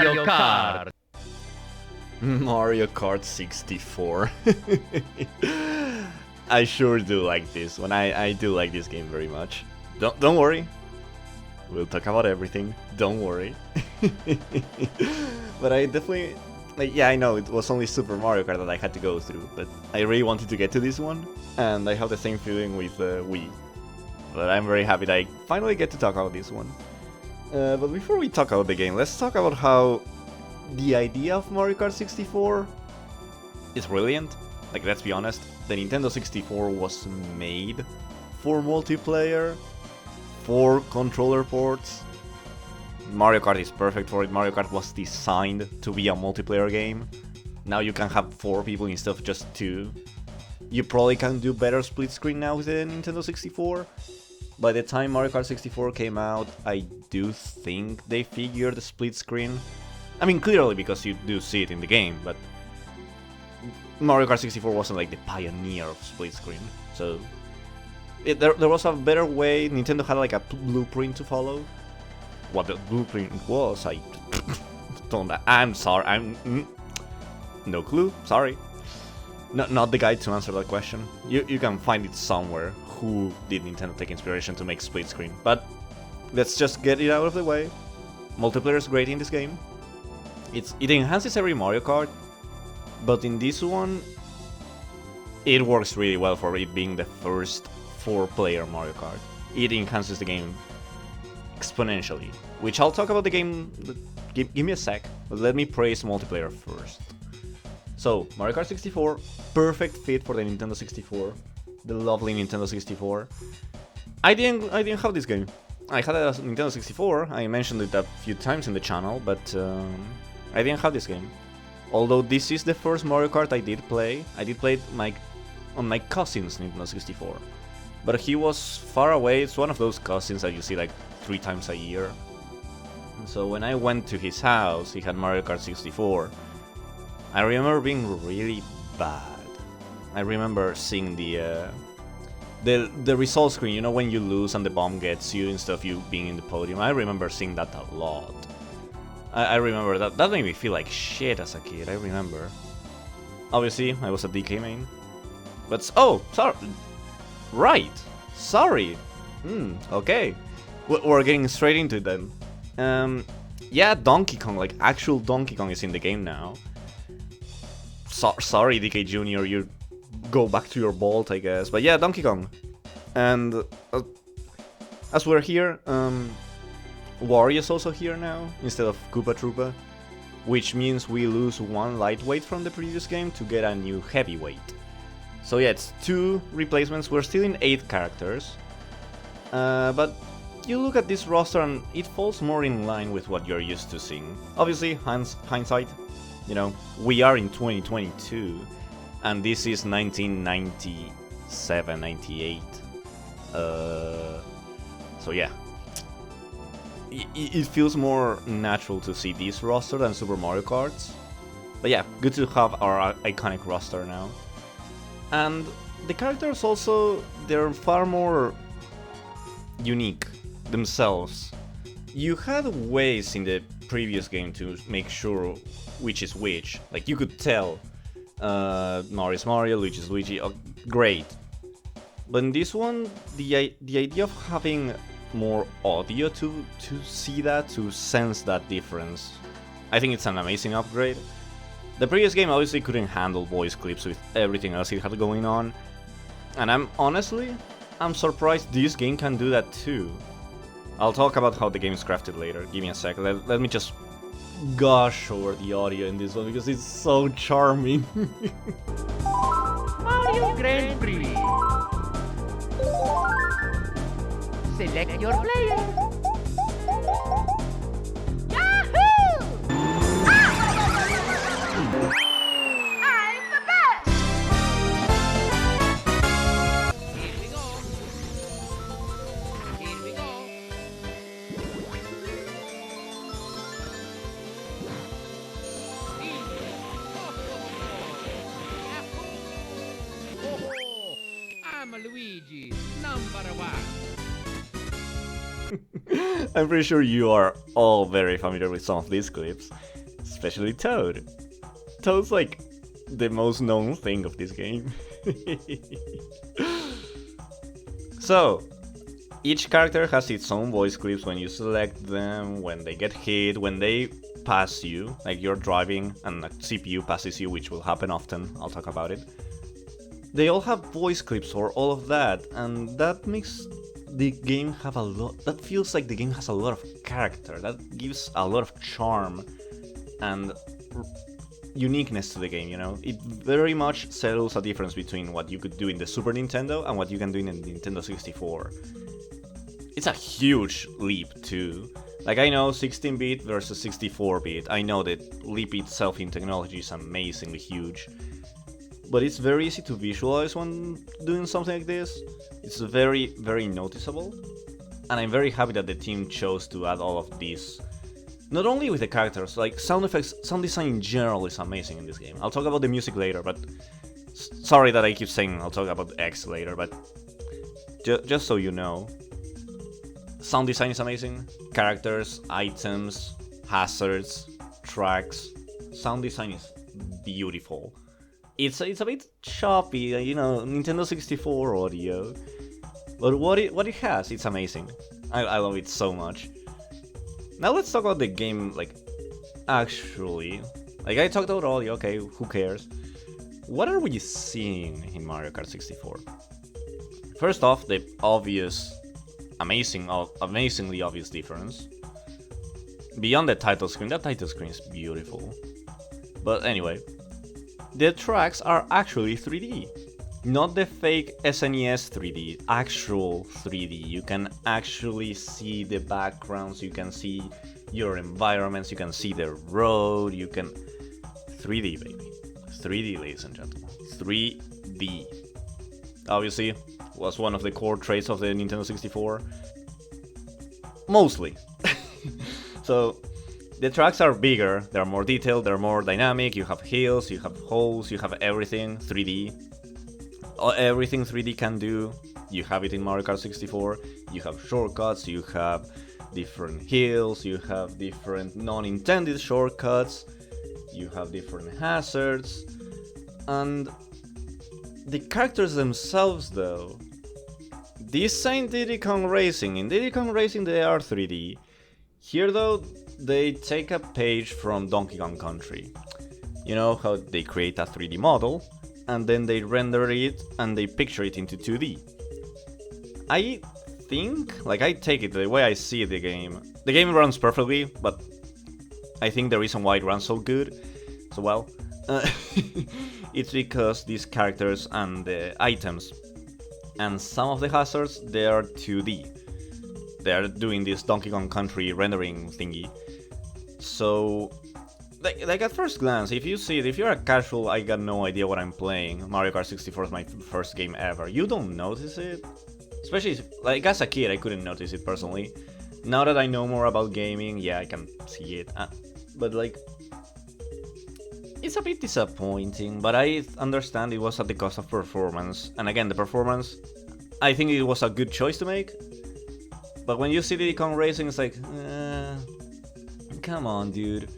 Mario Kart! Mario Kart 64. I sure do like this one. I do like this game very much. Don't worry. We'll talk about everything. Don't worry. But I definitely... yeah, I know it was only Super Mario Kart that I had to go through, but I really wanted to get to this one, and I have the same feeling with Wii. But I'm very happy that I finally get to talk about this one. But before we talk about the game, let's talk about how the idea of Mario Kart 64 is brilliant. Like, let's be honest, the Nintendo 64 was made for multiplayer, for controller ports. Mario Kart is perfect for it. Mario Kart was designed to be a multiplayer game. Now you can have 4 people instead of just 2. You probably can do better split screen now with the Nintendo 64. By the time Mario Kart 64 came out, I do think they figured the split screen. I mean, clearly because you do see it in the game, but Mario Kart 64 wasn't like the pioneer of split screen. So there was a better way. Nintendo had like a blueprint to follow. What the blueprint was, I don't. I'm sorry. No clue. Sorry. Not the guy to answer that question. You can find it somewhere. Who did Nintendo take inspiration to make split screen? But let's just get it out of the way. Multiplayer is great in this game. It enhances every Mario Kart, but in this one, it works really well for it being the first 4-player Mario Kart. It enhances the game exponentially, which I'll talk about the game. Give me a sec, but let me praise multiplayer first. So, Mario Kart 64, perfect fit for the Nintendo 64, the lovely Nintendo 64. I didn't have this game. I had a Nintendo 64. I mentioned it a few times in the channel, but I didn't have this game. Although this is the first Mario Kart I did play. I did play it on my cousin's Nintendo 64. But he was far away. It's one of those cousins that you see like 3 times a year. So when I went to his house, he had Mario Kart 64. I remember being really bad. I remember seeing the result screen, you know, when you lose and the bomb gets you instead of you being in the podium. I remember seeing that a lot. I remember that made me feel like shit as a kid, I remember. Obviously, I was a DK main. But, oh, sorry. Right, sorry. Okay. We're getting straight into it then. Yeah, Donkey Kong, like actual Donkey Kong is in the game now. Sorry, DK Jr., you go back to your vault, I guess. But yeah, Donkey Kong. And as we're here, Wario is also here now, instead of Koopa Troopa. Which means we lose 1 lightweight from the previous game to get a new heavyweight. So yeah, it's 2 replacements. We're still in 8 characters. But you look at this roster and it falls more in line with what you're used to seeing. Obviously, hindsight, you know, we are in 2022, and this is 1997, 98. So yeah, it feels more natural to see this roster than Super Mario Kart's. But yeah, good to have our iconic roster now. And the characters also, they're far more unique themselves. You had ways in the previous game to make sure which is which. Like, you could tell Mario's Mario, Luigi's Luigi, great. But in this one, the idea of having more audio to see that, to sense that difference, I think it's an amazing upgrade. The previous game obviously couldn't handle voice clips with everything else it had going on, and I'm surprised this game can do that too. I'll talk about how the game is crafted later. Give me a sec. Let me just gush over the audio in this one because it's so charming. Mario Grand Prix! Select your player! Yahoo! I'm the best! Here we go! Here we go! I'm Luigi, number 1. I'm pretty sure you are all very familiar with some of these clips. especially Toad. Toad's like the most known thing of this game. So, each character has its own voice clips when you select them, when they get hit, when they pass you, like you're driving and a CPU passes you, which will happen often, I'll talk about it. They all have voice clips for all of that, and that makes the game have a lot, that feels like the game has a lot of character, that gives a lot of charm and uniqueness to the game, you know? It very much settles a difference between what you could do in the Super Nintendo and what you can do in the Nintendo 64. It's a huge leap too. Like, I know 16-bit versus 64-bit, I know that leap itself in technology is amazingly huge, but it's very easy to visualize when doing something like this. It's very, very noticeable, and I'm very happy that the team chose to add all of these. Not only with the characters, like sound effects, sound design in general is amazing in this game. I'll talk about the music later, but sorry that I keep saying I'll talk about X later, but just so you know, sound design is amazing. Characters, items, hazards, tracks, sound design is beautiful. It's a bit choppy, you know, Nintendo 64 audio, but what it has, it's amazing. I love it so much. Now let's talk about the game, like, actually. Like, I talked about audio, okay, who cares? What are we seeing in Mario Kart 64? First off, the obvious, amazingly obvious difference. Beyond the title screen, that title screen is beautiful. But anyway, the tracks are actually 3D. Not the fake SNES 3D, actual 3D. You can actually see the backgrounds, you can see your environments, you can see the road, you can... 3D, baby. 3D, ladies and gentlemen. 3D. Obviously, was one of the core traits of the Nintendo 64. Mostly. So, the tracks are bigger, they're more detailed, they're more dynamic, you have hills, you have holes, you have everything 3D. Everything 3D can do, you have it in Mario Kart 64. You have shortcuts, you have different hills, you have different non-intended shortcuts, you have different hazards, and the characters themselves though, this ain't Diddy Kong Racing. In Diddy Kong Racing they are 3D. Here though, they take a page from Donkey Kong Country. You know how they create a 3D model, and then they render it and they picture it into 2D. I think, like I take it the way I see the game runs perfectly, but I think the reason why it runs so good, so well, it's because these characters and the items and some of the hazards, they are 2D. They are doing this Donkey Kong Country rendering thingy. So like at first glance, if you see it, if you're a casual, I got no idea what I'm playing, Mario Kart 64 is my first game ever, you don't notice it. Especially, like, as a kid, I couldn't notice it personally. Now that I know more about gaming, yeah, I can see it. But, like, it's a bit disappointing, but I understand it was at the cost of performance. And again, the performance, I think it was a good choice to make. But when you see Diddy Kong Racing, it's like, come on, dude.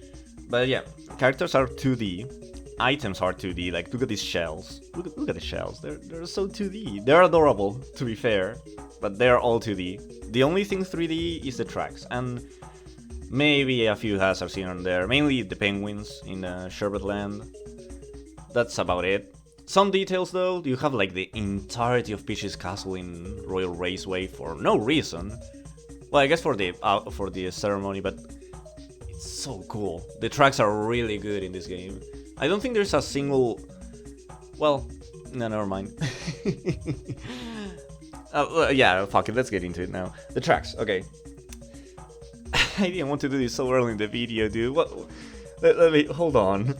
But yeah, characters are 2D, items are 2D, like look at these shells, look at the shells, they're so 2D, they're adorable to be fair, but they're all 2D. The only thing 3D is the tracks, and maybe a few hazards here and there, mainly the penguins in Sherbet Land, that's about it. Some details though, you have like the entirety of Peach's castle in Royal Raceway for no reason, well I guess for the ceremony, but so cool. The tracks are really good in this game. I don't think there's a single... Well, no, never mind. Yeah, fuck it, let's get into it now. The tracks, okay. I didn't want to do this so early in the video, dude. What? Let me... Hold on.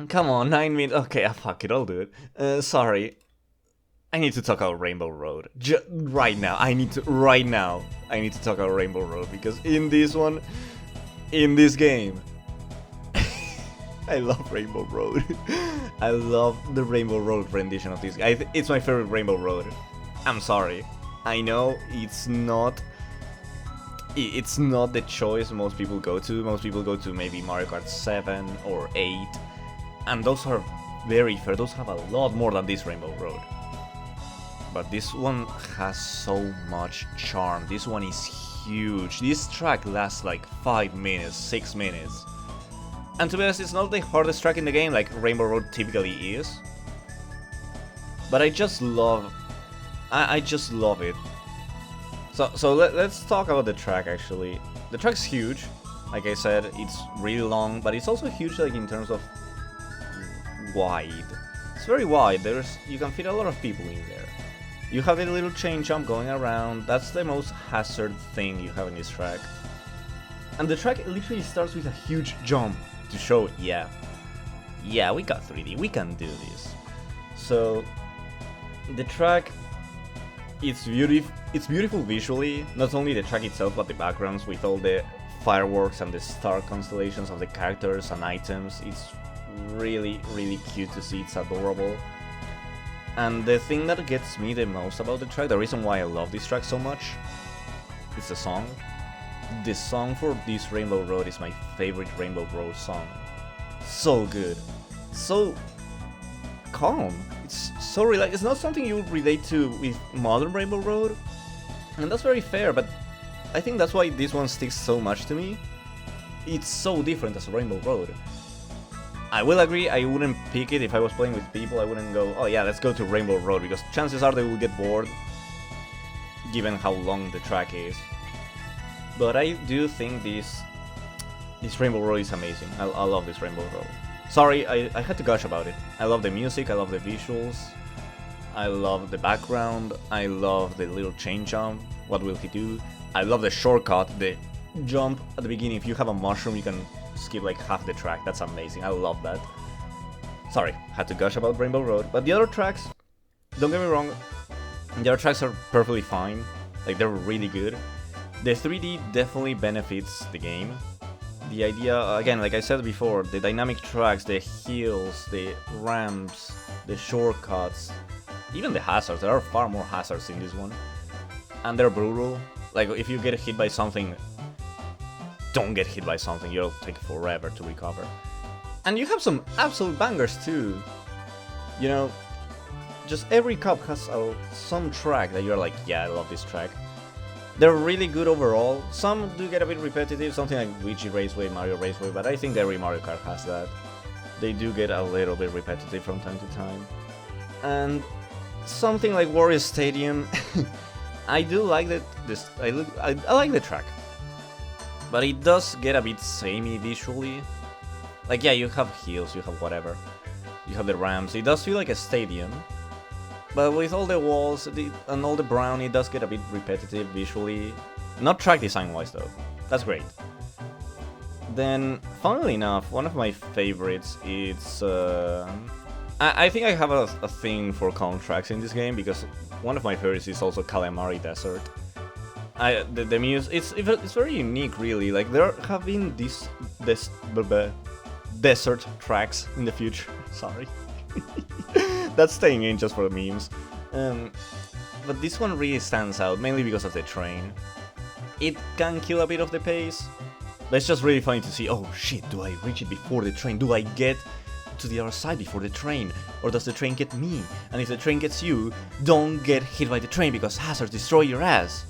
Come on, 9 minutes... Okay, fuck it, I'll do it. Sorry. I need to talk about Rainbow Road. Right now, I need to talk about Rainbow Road, because in this one... In this game, I love Rainbow Road. I love the Rainbow Road rendition of this. It's my favorite Rainbow Road. I'm sorry. I know it's not it's not the choice most people go to. Most people go to maybe Mario Kart 7 or 8, and those are very fair. Those have a lot more than this Rainbow Road. But this one has so much charm. This one is huge. This track lasts like 5 minutes, 6 minutes. And to be honest, it's not the hardest track in the game like Rainbow Road typically is. But I just love it. So let's talk about the track actually. The track's huge. Like I said, it's really long, but it's also huge like in terms of wide. It's very wide. You can fit a lot of people in there. You have a little chain jump going around. That's the most hazard thing you have in this track. And the track literally starts with a huge jump to show, yeah, we got 3D, we can do this. So the track, it's beautiful visually. Not only the track itself, but the backgrounds with all the fireworks and the star constellations of the characters and items. It's really, really cute to see. It's adorable. And the thing that gets me the most about the track, the reason why I love this track so much, is the song. The song for this Rainbow Road is my favorite Rainbow Road song. So good. So calm. It's so relaxed. It's not something you would relate to with modern Rainbow Road. And that's very fair, but I think that's why this one sticks so much to me. It's so different as a Rainbow Road. I will agree, I wouldn't pick it if I was playing with people. I wouldn't go, oh yeah, let's go to Rainbow Road, because chances are they will get bored, given how long the track is. But I do think this Rainbow Road is amazing. I love this Rainbow Road. Sorry, I had to gush about it. I love the music, I love the visuals, I love the background, I love the little chain jump, what will he do? I love the shortcut, the jump at the beginning. If you have a mushroom, you can skip like half the track. That's amazing. I love that. Sorry, had to gush about Rainbow Road. But the other tracks, don't get me wrong, the other tracks are perfectly fine. Like, they're really good. The 3D definitely benefits the game. The idea, again, like I said before, the dynamic tracks, the hills, the ramps, the shortcuts, even the hazards. There are far more hazards in this one. And they're brutal. Like, if you get hit by something, don't get hit by something, you'll take forever to recover. And you have some absolute bangers too. You know, just every cup has some track that you're like, yeah, I love this track. They're really good overall. Some do get a bit repetitive, something like Luigi Raceway, Mario Raceway, but I think every Mario Kart has that. They do get a little bit repetitive from time to time. And something like Wario Stadium, I do like that. I like the track. But it does get a bit samey visually. Like, yeah, you have hills, you have whatever. You have the ramps. It does feel like a stadium. But with all the walls and all the brown, it does get a bit repetitive visually. Not track design-wise, though. That's great. Then, funnily enough, one of my favorites is... I think I have a thing for calm tracks in this game, because one of my favorites is also Calamari Desert. The music, it's very unique, really. Like, there have been these desert tracks in the future. Sorry, that's staying in just for the memes. But this one really stands out, mainly because of the train. It can kill a bit of the pace, but it's just really funny to see. Oh shit! Do I reach it before the train? Do I get to the other side before the train, or does the train get me? And if the train gets you, don't get hit by the train because hazards destroy your ass.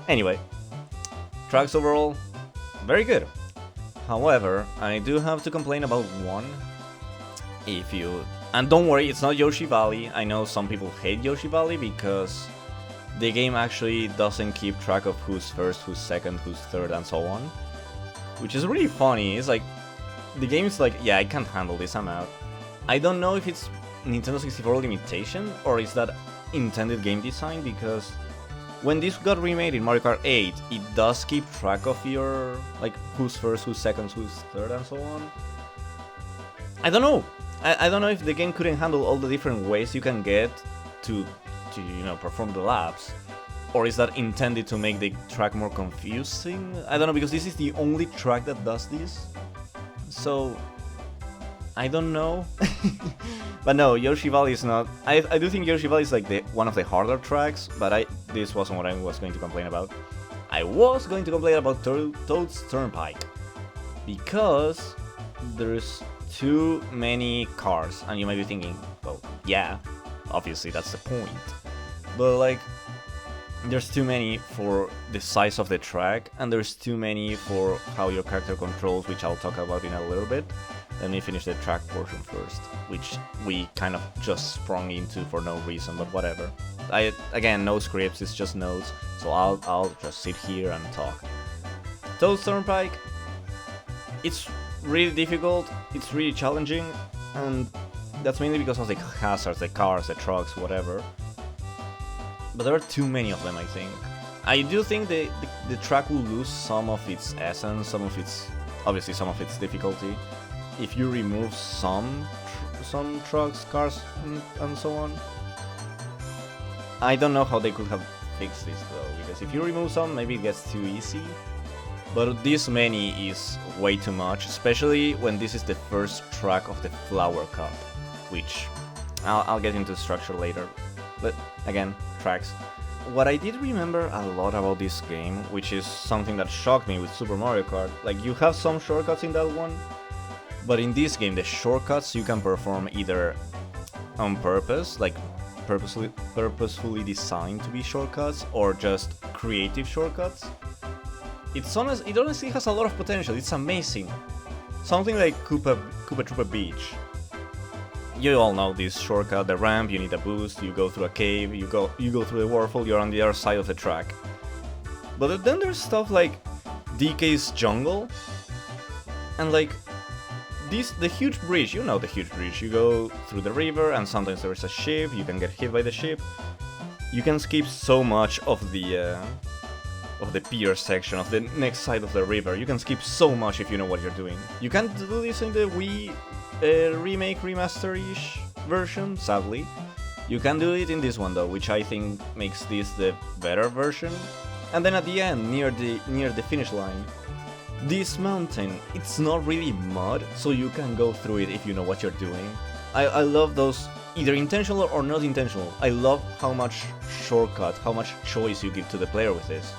Anyway, tracks overall, very good. However, I do have to complain about one. And don't worry, it's not Yoshi Valley. I know some people hate Yoshi Valley because the game actually doesn't keep track of who's first, who's second, who's third, and so on. Which is really funny. It's like, the game is like, yeah, I can't handle this, I'm out. I don't know if it's Nintendo 64 limitation or is that intended game design, because when this got remade in Mario Kart 8, it does keep track of your, like, who's first, who's second, who's third, and so on. I don't know. I don't know if the game couldn't handle all the different ways you can get to you know, perform the laps. Or is that intended to make the track more confusing? I don't know, because this is the only track that does this. So, I don't know. But no, Yoshi Valley is not... I do think Yoshi Valley is like one of the harder tracks, but this wasn't what I was going to complain about. I was going to complain about Toad's Turnpike, because there's too many cars, and you might be thinking, well, yeah, obviously that's the point, but like, there's too many for the size of the track, and there's too many for how your character controls, which I'll talk about in a little bit. Let me finish the track portion first, which we kind of just sprung into for no reason, but whatever. Again, no scripts, it's just notes, so I'll just sit here and talk. Toad's Turnpike, it's really difficult, it's really challenging, and that's mainly because of the hazards, the cars, the trucks, whatever. But there are too many of them, I think. I do think the track will lose some of its essence, obviously some of its difficulty, if you remove some trucks, cars, and so on. I don't know how they could have fixed this though, because if you remove some, maybe it gets too easy. But this many is way too much, especially when this is the first track of the Flower Cup, which I'll get into the structure later. But again, tracks. What I did remember a lot about this game, which is something that shocked me with Super Mario Kart, like you have some shortcuts in that one, but in this game the shortcuts you can perform either on purpose, like purposefully designed to be shortcuts, or just creative shortcuts. It honestly has a lot of potential, it's amazing. Something like Koopa Troopa Beach. You all know this shortcut, the ramp, you need a boost, you go through a cave, you go through the waterfall, you're on the other side of the track. But then there's stuff like DK's jungle, and like the huge bridge, you know the huge bridge, you go through the river and sometimes there's a ship, you can get hit by the ship. You can skip so much of the pier section, of the next side of the river, you can skip so much if you know what you're doing. You can't do this in the Wii remake, remaster-ish version, sadly. You can do it in this one though, which I think makes this the better version. And then at the end, near the finish line, this mountain, it's not really mud, so you can go through it if you know what you're doing. I love those, either intentional or not intentional. I love how much shortcut, how much choice you give to the player with this.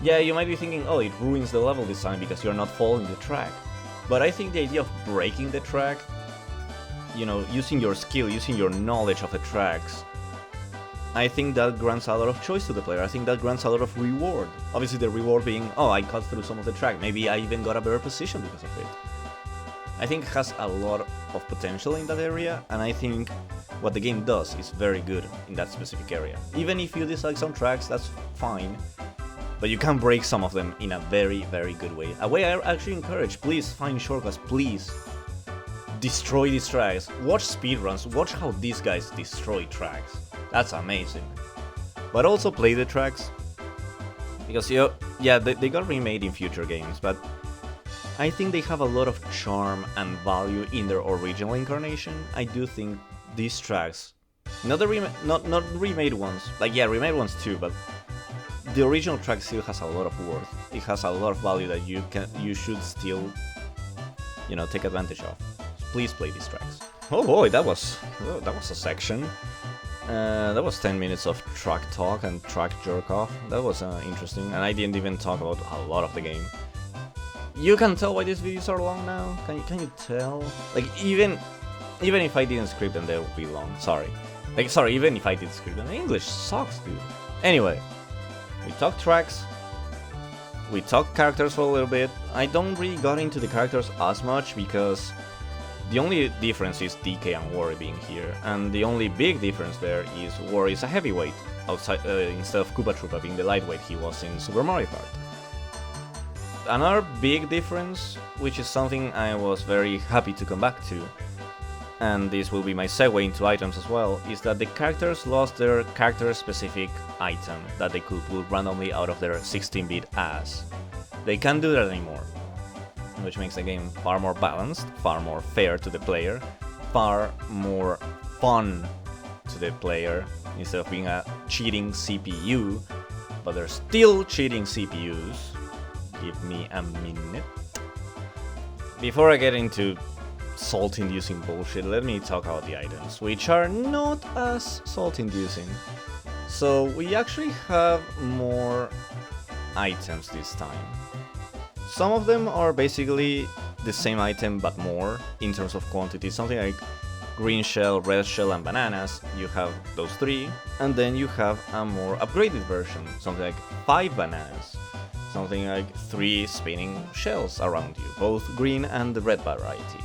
Yeah, you might be thinking, oh, it ruins the level design because you're not following the track. But I think the idea of breaking the track, you know, using your skill, using your knowledge of the tracks, I think that grants a lot of choice to the player. I think that grants a lot of reward. Obviously the reward being, oh, I cut through some of the track, maybe I even got a better position because of it. I think it has a lot of potential in that area, and I think what the game does is very good in that specific area. Even if you dislike some tracks, that's fine. But you can break some of them in a very, very good way. A way I actually encourage, please find shortcuts, please. Destroy these tracks. Watch speedruns, watch how these guys destroy tracks. That's amazing. But also play the tracks. Because, yeah, they got remade in future games, but I think they have a lot of charm and value in their original incarnation. I do think these tracks, not remade ones, like yeah, remade ones too, but the original track still has a lot of worth. It has a lot of value that you should still, you know, take advantage of. So please play these tracks. Oh boy, that was a section. That was 10 minutes of track talk and track jerk off. That was interesting, and I didn't even talk about a lot of the game. You can tell why these videos are long now. Can you tell? Like even if I didn't script them, they would be long. Sorry. Like sorry, even if I did script them, English sucks, dude. Anyway. We talked tracks, we talked characters for a little bit. I don't really got into the characters as much because the only difference is DK and Wario being here, and the only big difference there is Wario is a heavyweight outside instead of Koopa Troopa being the lightweight he was in Super Mario Kart. Another big difference, which is something I was very happy to come back to, and this will be my segue into items as well, is that the characters lost their character-specific item that they could pull randomly out of their 16-bit ass. They can't do that anymore, which makes the game far more balanced, far more fair to the player, far more fun to the player, instead of being a cheating CPU, but they're still cheating CPUs. Give me a minute. Before I get into salt-inducing bullshit, let me talk about the items, which are not as salt-inducing. So we actually have more items this time. Some of them are basically the same item but more in terms of quantity, something like green shell, red shell and bananas. You have those 3, and then you have a more upgraded version, something like 5 bananas, something like 3 spinning shells around you, both green and the red variety.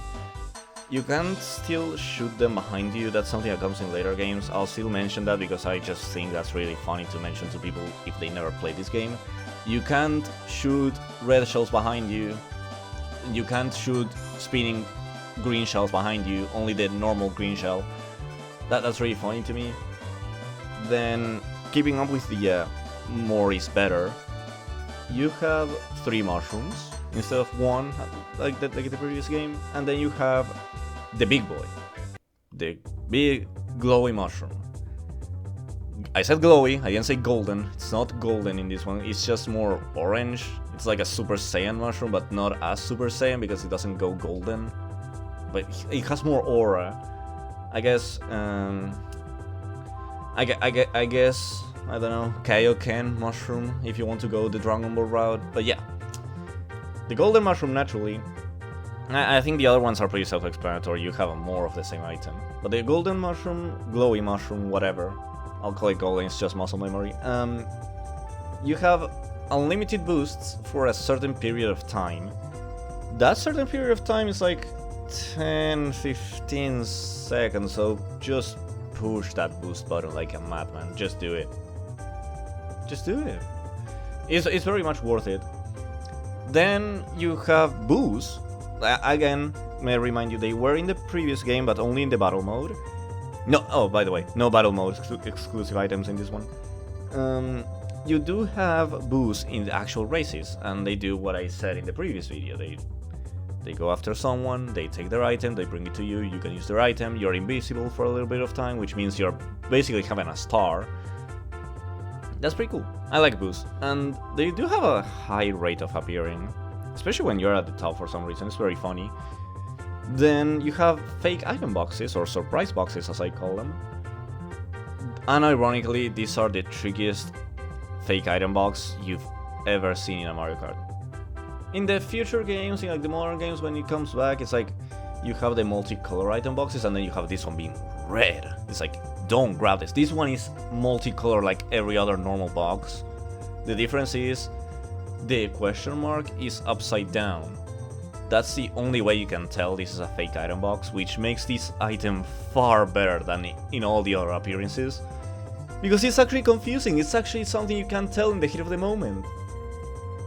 You can still shoot them behind you, that's something that comes in later games. I'll still mention that because I just think that's really funny to mention to people if they never played this game. You can't shoot red shells behind you, you can't shoot spinning green shells behind you, only the normal green shell. That's really funny to me. Then, keeping up with the more is better, you have 3 mushrooms instead of 1 like the previous game, and then you have the big boy, the big glowy mushroom. I said glowy, I didn't say golden. It's not golden in this one, it's just more orange. It's like a Super Saiyan mushroom, but not as Super Saiyan because it doesn't go golden. But it has more aura. I guess, I guess, I don't know, Kaioken mushroom if you want to go the Dragon Ball route. But yeah, the golden mushroom naturally. I think the other ones are pretty self-explanatory, you have more of the same item. But the golden mushroom, glowy mushroom, whatever, I'll call it golden, it's just muscle memory. You have unlimited boosts for a certain period of time. That certain period of time is like 10-15 seconds, so just push that boost button like a madman. Just do it. Just do it. It's very much worth it. Then you have boosts. Again, may I remind you, they were in the previous game, but only in the battle mode. No, oh, by the way, no battle mode exclusive items in this one. You do have boosts in the actual races, and they do what I said in the previous video. They go after someone, they take their item, they bring it to you, you can use their item, you're invisible for a little bit of time, which means you're basically having a star. That's pretty cool. I like boosts, and they do have a high rate of appearing, especially when you're at the top for some reason, it's very funny. Then you have fake item boxes, or surprise boxes as I call them. Unironically, these are the trickiest fake item box you've ever seen in a Mario Kart. In the future games, in like the modern games, when it comes back, it's like you have the multicolor item boxes, and then you have this one being red. It's like, don't grab this. This one is multicolor like every other normal box. The difference is the question mark is upside down. That's the only way you can tell this is a fake item box, which makes this item far better than in all the other appearances. Because it's actually confusing, it's actually something you can't tell in the heat of the moment.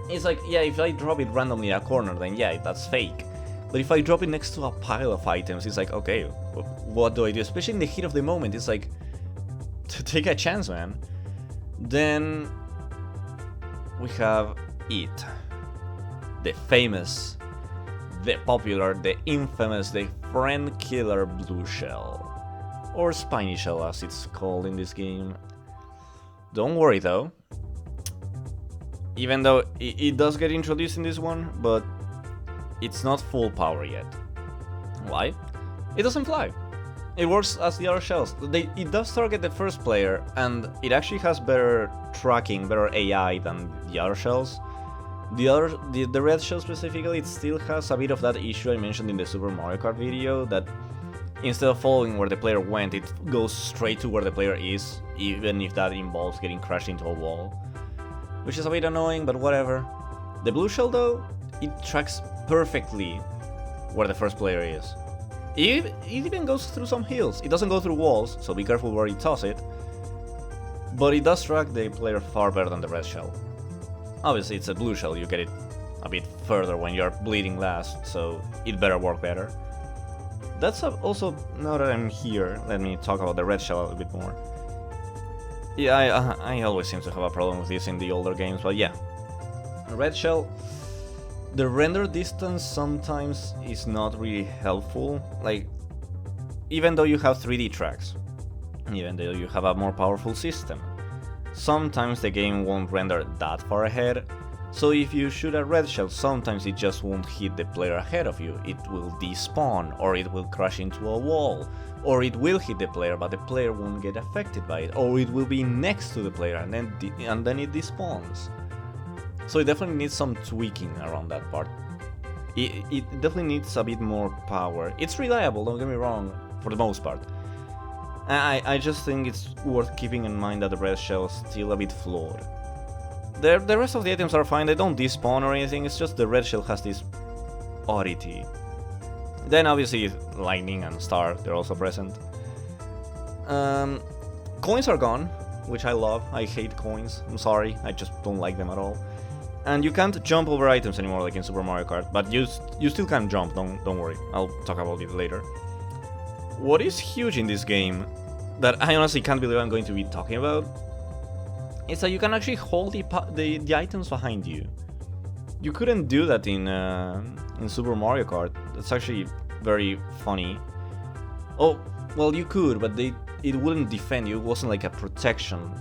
It's like, yeah, if I drop it randomly in a corner, then yeah, that's fake. But if I drop it next to a pile of items, it's like, okay, what do I do? Especially in the heat of the moment, it's like, to take a chance, man. Then we have it. The famous, the popular, the infamous, the friend killer blue shell. Or spiny shell as it's called in this game. Don't worry though. Even though it does get introduced in this one, but it's not full power yet. Why? It doesn't fly. It works as the other shells. It does target the first player, and it actually has better tracking, better AI than the other shells. The red shell specifically, it still has a bit of that issue I mentioned in the Super Mario Kart video, that instead of following where the player went, it goes straight to where the player is, even if that involves getting crashed into a wall. Which is a bit annoying, but whatever. The blue shell though, it tracks perfectly where the first player is. It even goes through some hills. It doesn't go through walls, so be careful where you toss it. But it does track the player far better than the red shell. Obviously it's a blue shell, you get it a bit further when you're bleeding last, so it better work better. That's also, now that I'm here, let me talk about the red shell a little bit more. Yeah, I always seem to have a problem with this in the older games, but yeah. Red shell, the render distance sometimes is not really helpful. Like, even though you have 3D tracks, even though you have a more powerful system, sometimes the game won't render that far ahead. So if you shoot a red shell, sometimes it just won't hit the player ahead of you. It will despawn, or it will crash into a wall, Or it will hit the player, but the player won't get affected by it. Or it will be next to the player and then it despawns. So it definitely needs some tweaking around that part. It definitely needs a bit more power. It's reliable, don't get me wrong, for the most part. I just think it's worth keeping in mind that the red shell is still a bit flawed. The rest of the items are fine, they don't despawn or anything, it's just the red shell has this oddity. Then obviously lightning and star, they're also present. Coins are gone, which I love. I hate coins, I'm sorry, I just don't like them at all. And you can't jump over items anymore like in Super Mario Kart, but you still can jump, don't worry, I'll talk about it later. What is huge in this game, that I honestly can't believe I'm going to be talking about, is that you can actually hold the items behind you. You couldn't do that in Super Mario Kart. That's actually very funny. Oh, well you could, but it wouldn't defend you, it wasn't like a protection.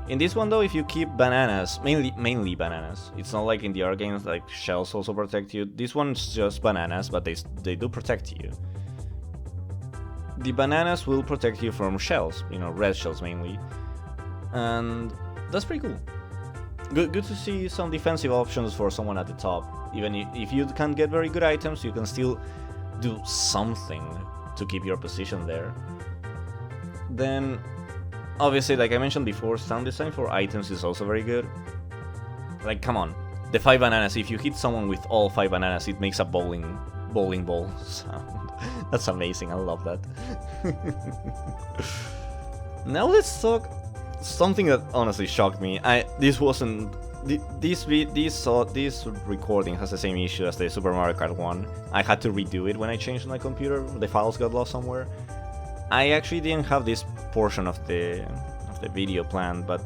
In this one though, if you keep bananas, mainly bananas, it's not like in the other games like shells also protect you. This one's just bananas, but they do protect you. The bananas will protect you from shells, you know, red shells mainly. And that's pretty cool. Good to see some defensive options for someone at the top. Even if you can't get very good items, you can still do something to keep your position there. Then, obviously, like I mentioned before, sound design for items is also very good. Like, come on, the 5 bananas, if you hit someone with all 5 bananas, it makes a bowling ball sound. That's amazing, I love that. Now let's talk something that honestly shocked me. This recording has the same issue as the Super Mario Kart one. I had to redo it when I changed my computer. The files got lost somewhere. I actually didn't have this portion of the video planned, but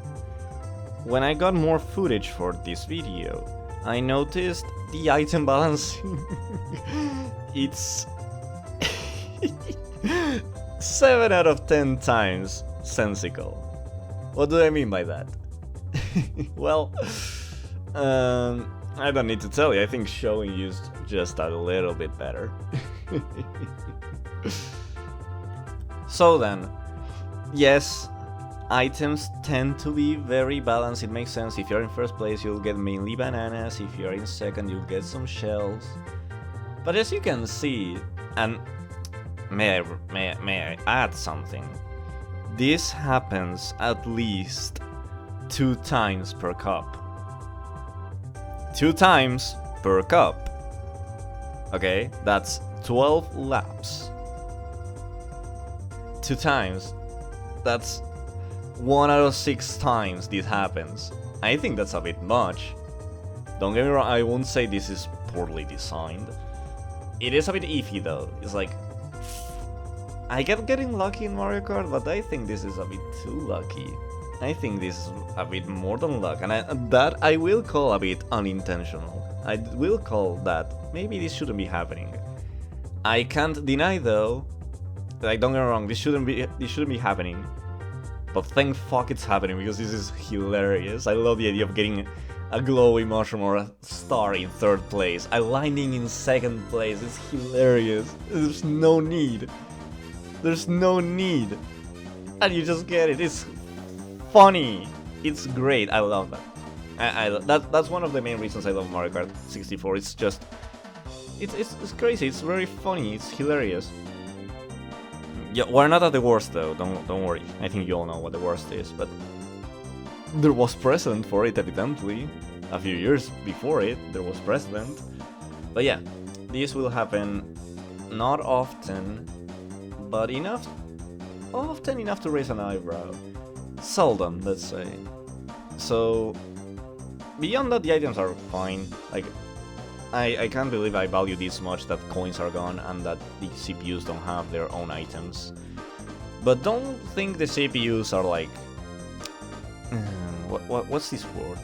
when I got more footage for this video, I noticed the item balancing. It's 7 out of 10 times sensical. What do I mean by that? Well, I don't need to tell you, I think showing you is just a little bit better. So then, yes, items tend to be very balanced, it makes sense. If you're in first place, you'll get mainly bananas, if you're in second, you'll get some shells. But as you can see, and may I add something? This happens at least 2 times per cup. 2 times per cup. Okay, that's 12 laps. 2 times. That's 1 out of 6 times this happens. I think that's a bit much. Don't get me wrong, I won't say this is poorly designed. It is a bit iffy though. It's like, I kept getting lucky in Mario Kart, but I think this is a bit too lucky. I think this is a bit more than luck, and that I will call a bit unintentional. I will call that maybe this shouldn't be happening. I can't deny though, like don't get me wrong, this shouldn't be happening. But thank fuck it's happening because this is hilarious. I love the idea of getting a Glowy Mushroom or a star in 3rd place, a lightning in 2nd place. It's hilarious. There's no need. There's no need. And you just get it. It's funny. It's great. I love that. That's one of the main reasons I love Mario Kart 64. It's just it's crazy. It's very funny. It's hilarious. Yeah, we're not at the worst though. Don't worry. I think you all know what the worst is, but there was precedent for it evidently. A few years before it, there was precedent. But yeah, this will happen not often, but often enough to raise an eyebrow. Seldom, let's say. So beyond that, the items are fine. Like, I can't believe I value this much that coins are gone and that the CPUs don't have their own items. But don't think the CPUs are like... what's this word?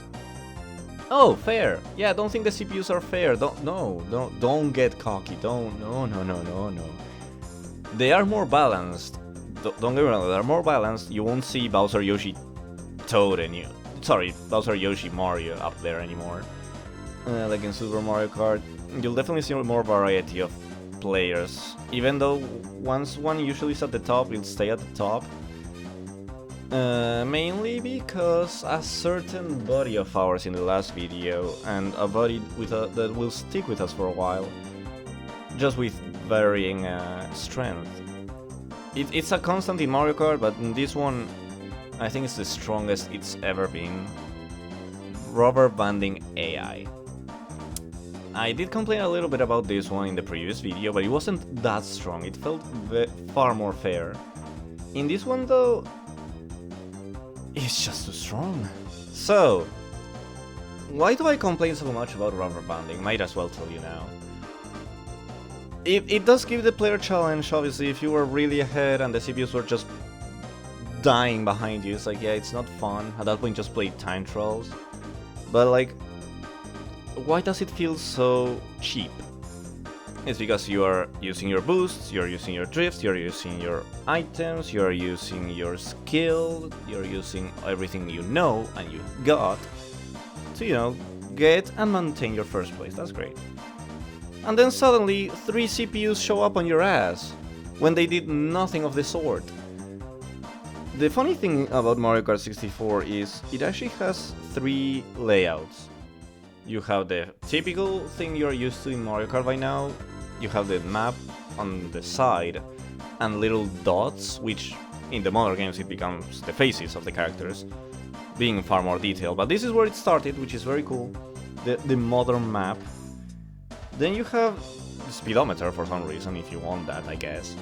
Oh, fair. Yeah, don't think the CPUs are fair. Don't get cocky. No. They are more balanced. Don't get me wrong, they are more balanced. You won't see Bowser, Yoshi, Toad Bowser, Yoshi, Mario up there anymore. Like in Super Mario Kart, you'll definitely see more variety of players. Even though once one usually is at the top, it'll stay at the top. Mainly because a certain buddy of ours in the last video, and a buddy that will stick with us for a while, just with varying strength. It's a constant in Mario Kart, but in this one, I think it's the strongest it's ever been. Rubber banding AI. I did complain a little bit about this one in the previous video, but it wasn't that strong. It felt far more fair. In this one, though, it's just too strong. So, why do I complain so much about rubber banding? Might as well tell you now. It does give the player challenge, obviously. If you were really ahead and the CPUs were just dying behind you, it's like, yeah, it's not fun. At that point, just play time trials. But like, why does it feel so cheap? It's because you are using your boosts, you're using your drifts, you're using your items, you're using your skill, you're using everything you know and you got to, you know, get and maintain your first place. That's great. And then suddenly 3 CPUs show up on your ass when they did nothing of the sort. The funny thing about Mario Kart 64 is it actually has 3 layouts. You have the typical thing you're used to in Mario Kart by now. You have the map on the side and little dots, which in the modern games it becomes the faces of the characters, being far more detailed. But this is where it started, which is very cool. The modern map. Then you have the speedometer for some reason, if you want that, I guess.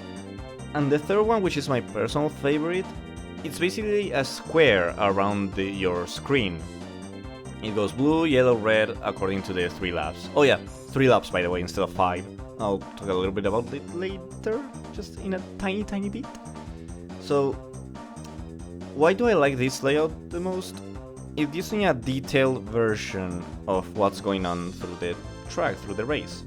And the third one, which is my personal favorite, it's basically a square around your screen. It goes blue, yellow, red, according to the 3 laps. Oh yeah, 3 laps by the way, instead of 5. I'll talk a little bit about it later, just in a tiny bit. So, why do I like this layout the most? It gives me a detailed version of what's going on through the track, through the race.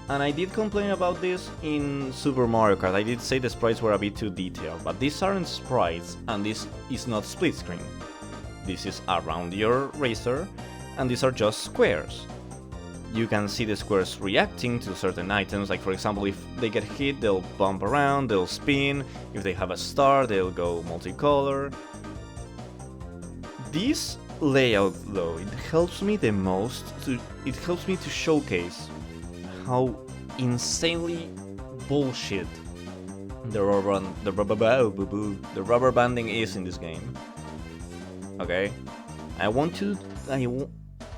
And I did complain about this in Super Mario Kart. I did say the sprites were a bit too detailed, but these aren't sprites, and this is not split screen. This is around your racer, and these are just squares. You can see the squares reacting to certain items, like for example, if they get hit, they'll bump around, they'll spin. If they have a star, they'll go multicolor. This layout, though, it helps me the most to showcase how insanely bullshit the rubber banding is in this game. Okay,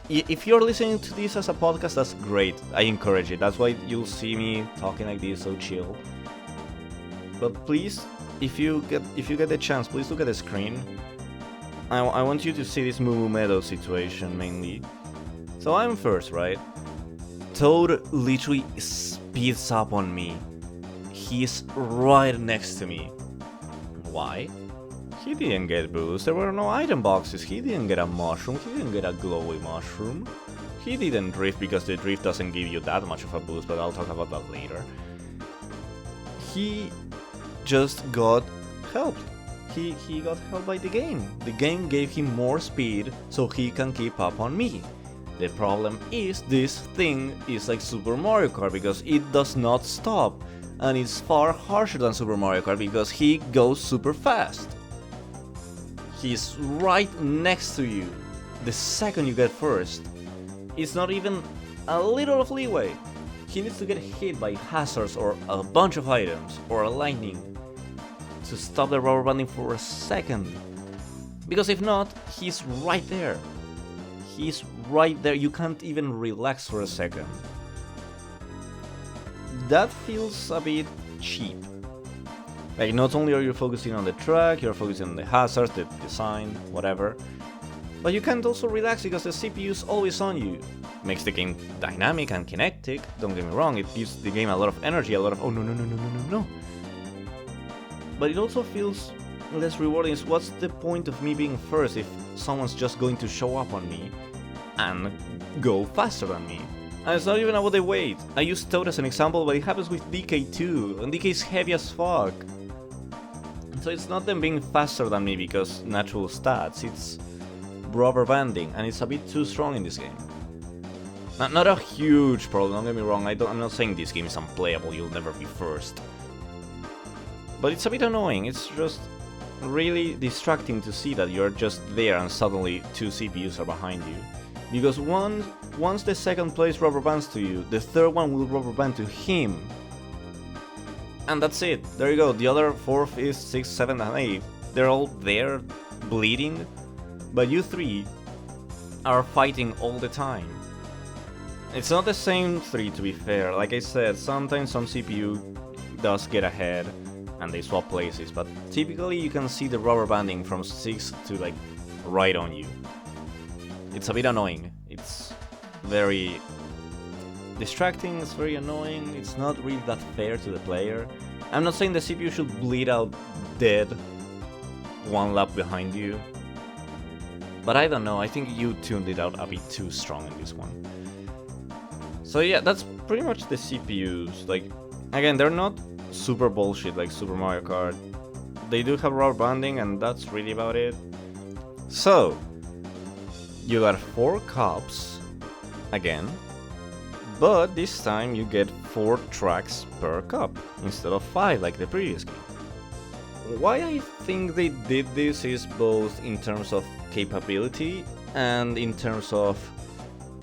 if you're listening to this as a podcast, that's great. I encourage it. That's why you'll see me talking like this, so chill. But please, if you get the chance, please look at the screen. I want you to see this Moo Moo Meadow situation mainly. So I'm first, right? Toad literally speeds up on me. He's right next to me. Why? He didn't get boosts, there were no item boxes, he didn't get a mushroom, he didn't get a glowy mushroom. He didn't drift because the drift doesn't give you that much of a boost, but I'll talk about that later. He just got helped. He got helped by the game. The game gave him more speed so he can keep up on me. The problem is this thing is like Super Mario Kart because it does not stop. And it's far harsher than Super Mario Kart because he goes super fast. He's right next to you. The second you get first, it's not even a little of leeway. He needs to get hit by hazards or a bunch of items or lightning to stop the rubber banding for a second. Because if not, he's right there. He's right there. You can't even relax for a second. That feels a bit cheap. Like, not only are you focusing on the track, you're focusing on the hazards, the design, whatever, but you can't also relax because the CPU is always on you. Makes the game dynamic and kinetic, don't get me wrong, it gives the game a lot of energy, a lot of oh no. But it also feels less rewarding. So what's the point of me being first if someone's just going to show up on me and go faster than me? And it's not even about the weight. I use Toad as an example, but it happens with DK too, and DK is heavy as fuck. So it's not them being faster than me because natural stats, it's rubber banding, and it's a bit too strong in this game. Not a huge problem, don't get me wrong, I'm not saying this game is unplayable, you'll never be first. But it's a bit annoying, it's just really distracting to see that you're just there and suddenly 2 CPUs are behind you. Because once the second place rubber bands to you, the third one will rubber band to him. And that's it, there you go, the other 4th, 5th, 6th, 7th and 8th, they're all there, bleeding, but you 3 are fighting all the time. It's not the same 3 to be fair, like I said, sometimes some CPU does get ahead and they swap places, but typically you can see the rubber banding from 6 to like right on you. It's a bit annoying, it's very distracting, it's very annoying, it's not really that fair to the player. I'm not saying the CPU should bleed out dead 1 lap behind you, but I don't know, I think you tuned it out a bit too strong in this one. So yeah, that's pretty much the CPUs. Like, again, they're not super bullshit like Super Mario Kart. They do have rubber banding and that's really about it. So, you got 4 cups, again, but this time you get 4 tracks per cup, instead of 5 like the previous game. Why I think they did this is both in terms of capability and in terms of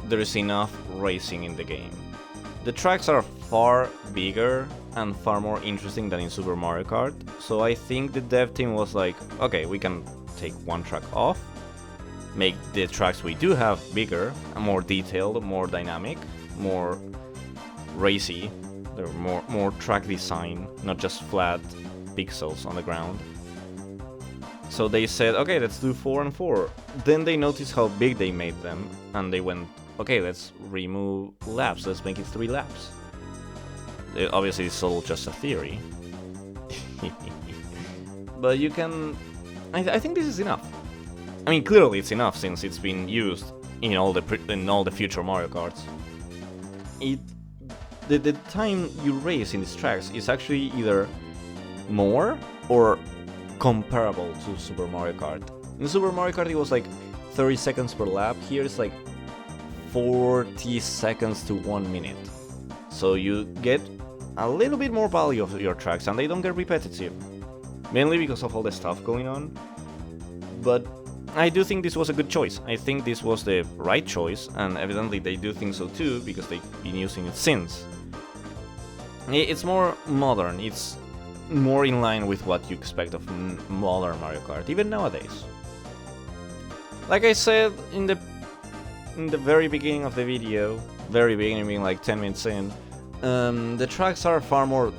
there is enough racing in the game. The tracks are far bigger and far more interesting than in Super Mario Kart, so I think the dev team was like, okay, we can take 1 track off, make the tracks we do have bigger, and more detailed, more dynamic, more racy, there are more track design, not just flat pixels on the ground. So they said, okay, let's do 4 and 4. Then they noticed how big they made them, and they went, okay, let's remove laps, let's make it 3 laps. Obviously it's all just a theory. But you can... I think this is enough. I mean, clearly it's enough since it's been used in all the future Mario Karts. The time you race in these tracks is actually either more or comparable to Super Mario Kart. In Super Mario Kart it was like 30 seconds per lap, here it's like 40 seconds to 1 minute. So you get a little bit more value of your tracks and they don't get repetitive. Mainly because of all the stuff going on. But I do think this was a good choice. I think this was the right choice, and evidently they do think so too, because they've been using it since. It's more modern, it's more in line with what you expect of modern Mario Kart, even nowadays. Like I said in the very beginning of the video, very beginning being like 10 minutes in, the tracks are far more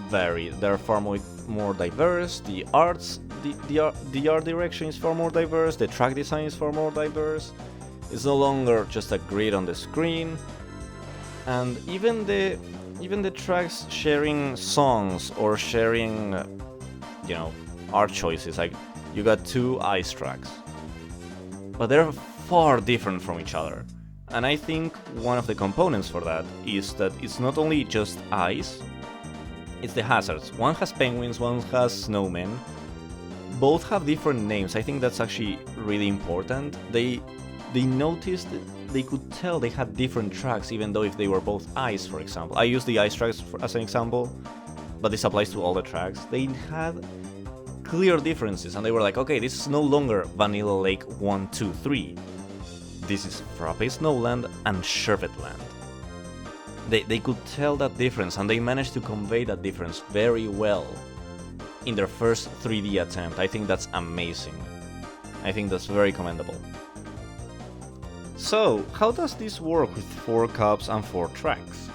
varied, they're far more diverse, the art direction is far more diverse, the track design is far more diverse, it's no longer just a grid on the screen, and even the tracks sharing songs or sharing, art choices, like you got 2 ice tracks, but they're far different from each other. And I think one of the components for that is that it's not only just ice, it's the hazards. One has penguins, one has snowmen. Both have different names. I think that's actually really important. They noticed, they could tell they had different tracks, even though if they were both ice, for example. I use the ice tracks as an example, but this applies to all the tracks. They had clear differences, and they were like, okay, this is no longer Vanilla Lake 1, 2, 3. This is Frappe Snowland and Sherbet Land. They could tell that difference, and they managed to convey that difference very well in their first 3D attempt. I think that's amazing. I think that's very commendable. So, how does this work with 4 cups and 4 tracks?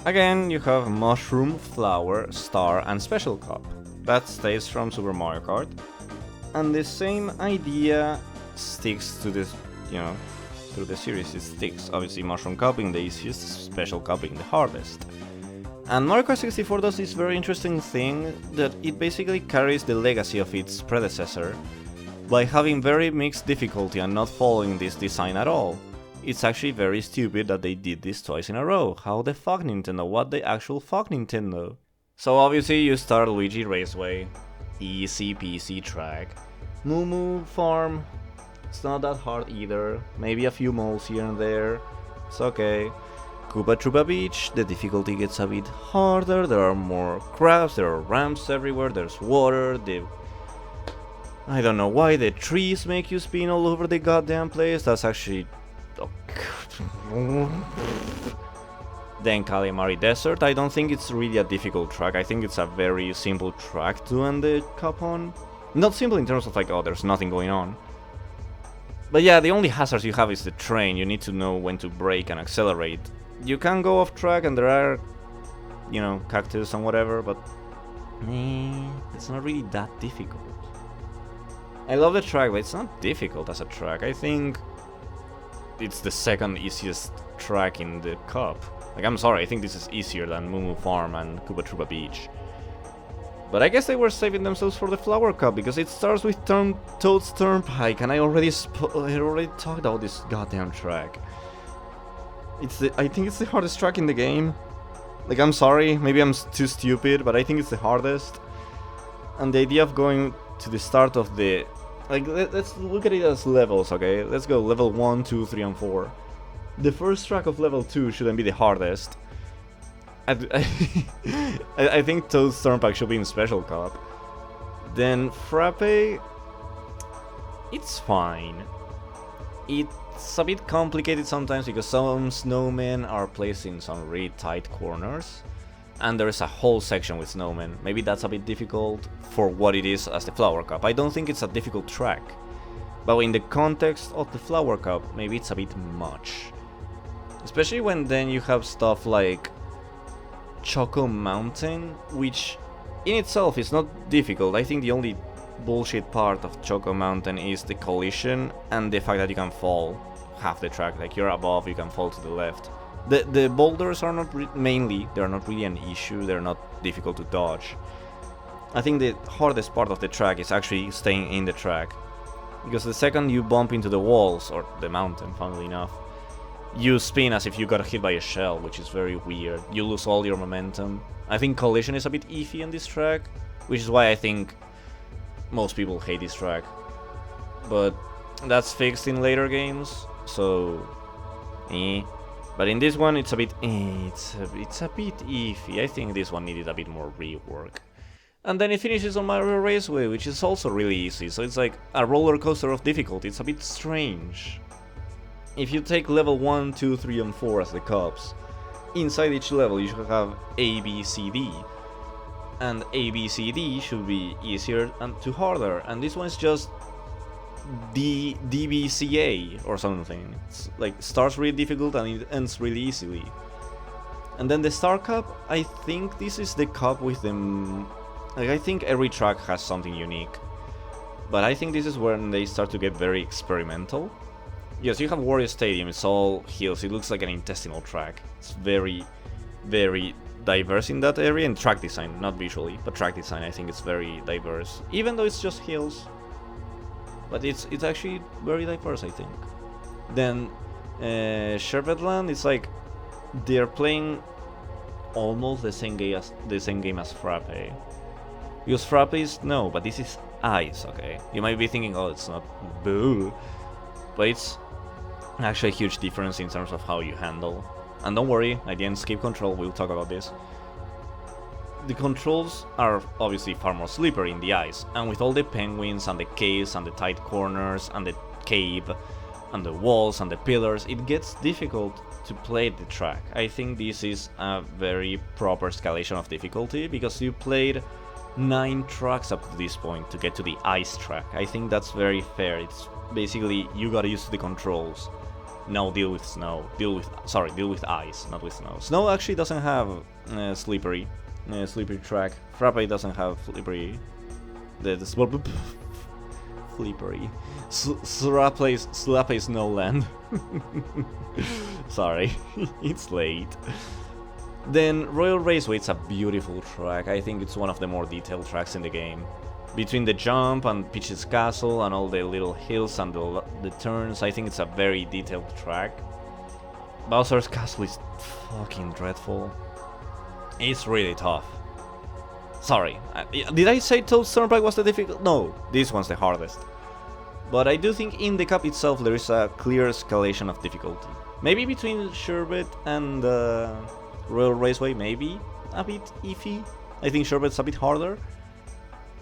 Again, you have Mushroom, Flower, Star and Special Cup. That stays from Super Mario Kart. And the same idea sticks to this, through the series. It sticks. Obviously, Mushroom Cup being the easiest, Special Cup being the hardest. And Mario Kart 64 does this very interesting thing that it basically carries the legacy of its predecessor by having very mixed difficulty and not following this design at all. It's actually very stupid that they did this twice in a row. How the fuck, Nintendo? What the actual fuck, Nintendo? So obviously you start Luigi Raceway, easy peasy track. Moo Moo Farm, it's not that hard either, maybe a few moles here and there. It's okay. Koopa Troopa Beach, the difficulty gets a bit harder, there are more crabs, there are ramps everywhere, there's water, I don't know why the trees make you spin all over the goddamn place, that's actually... Then Calamari Desert, I don't think it's really a difficult track, I think it's a very simple track to end the cup on. Not simple in terms of like, oh, there's nothing going on. But yeah, the only hazards you have is the train, you need to know when to brake and accelerate. You can go off track and there are, you know, cactus and whatever, but it's not really that difficult. I love the track, but it's not difficult as a track. I think it's the second easiest track in the cup. Like, I'm sorry, I think this is easier than Moo Moo Farm and Koopa Troopa Beach. But I guess they were saving themselves for the Flower Cup, because it starts with Toad's Turnpike, and I already talked about this goddamn track. I think it's the hardest track in the game. Like, I'm sorry, maybe I'm too stupid, but I think it's the hardest. And the idea of going to the start of the... Like, let's look at it as levels, okay? Let's go level 1, 2, 3, and 4. The first track of level 2 shouldn't be the hardest. I think Toad's Turnpike should be in Special Cup. Then Frappe... It's fine. It's a bit complicated sometimes because some snowmen are placed in some really tight corners. And there is a whole section with snowmen. Maybe that's a bit difficult for what it is as the Flower Cup. I don't think it's a difficult track. But in the context of the Flower Cup, maybe it's a bit much. Especially when then you have stuff like Choco Mountain, which in itself is not difficult. I think the only bullshit part of Choco Mountain is the collision and the fact that you can fall half the track. Like, you're above, you can fall to the left. The boulders are not they're not really an issue, they're not difficult to dodge. I think the hardest part of the track is actually staying in the track. Because the second you bump into the walls, or the mountain, funnily enough, you spin as if you got hit by a shell, which is very weird. You lose all your momentum. I think collision is a bit iffy on this track, which is why I think most people hate this track. But that's fixed in later games, so But in this one, it's a bit it's a bit iffy. I think this one needed a bit more rework. And then it finishes on Mario Raceway, which is also really easy. So it's like a roller coaster of difficulty. It's a bit strange. If you take level 1, 2, 3, and 4 as the cups, inside each level you should have A, B, C, D. And A, B, C, D should be easier and to harder. And this one's just D, D, B, C, A or something. It's like starts really difficult and it ends really easily. And then the Star Cup, I think this is the cup with them. Like, I think every track has something unique. But I think this is when they start to get very experimental. Yes, you have Wario Stadium, it's all hills, it looks like an intestinal track. It's very, very diverse in that area, and track design, not visually, but track design, I think it's very diverse. Even though it's just hills. But it's actually very diverse, I think. Then, Sherbet Land, it's like, they're playing almost the same game as Frappe. Because Frappe is, no, but this is ice, okay? You might be thinking, oh, it's not, boo. But it's actually a huge difference in terms of how you handle. And don't worry, I didn't skip control, we'll talk about this. The controls are obviously far more slippery in the ice, and with all the penguins and the caves and the tight corners and the cave and the walls and the pillars, it gets difficult to play the track. I think this is a very proper escalation of difficulty, because you played 9 tracks up to this point to get to the ice track. I think that's very fair. It's basically you gotta use the controls. Now deal with snow. Deal with ice, not with snow. Snow actually doesn't have slippery track. Frappe doesn't have slippery. Slippery. Slappy Snowland. Sorry, it's late. Then Royal Raceway, it's a beautiful track. I think it's one of the more detailed tracks in the game. Between the jump and Peach's Castle and all the little hills and the turns, I think it's a very detailed track. Bowser's Castle is fucking dreadful. It's really tough. Sorry, did I say Toad's Turnpike was the difficult? No, this one's the hardest. But I do think in the cup itself there is a clear escalation of difficulty. Maybe between Sherbet and Royal Raceway, maybe a bit iffy. I think Sherbet's a bit harder.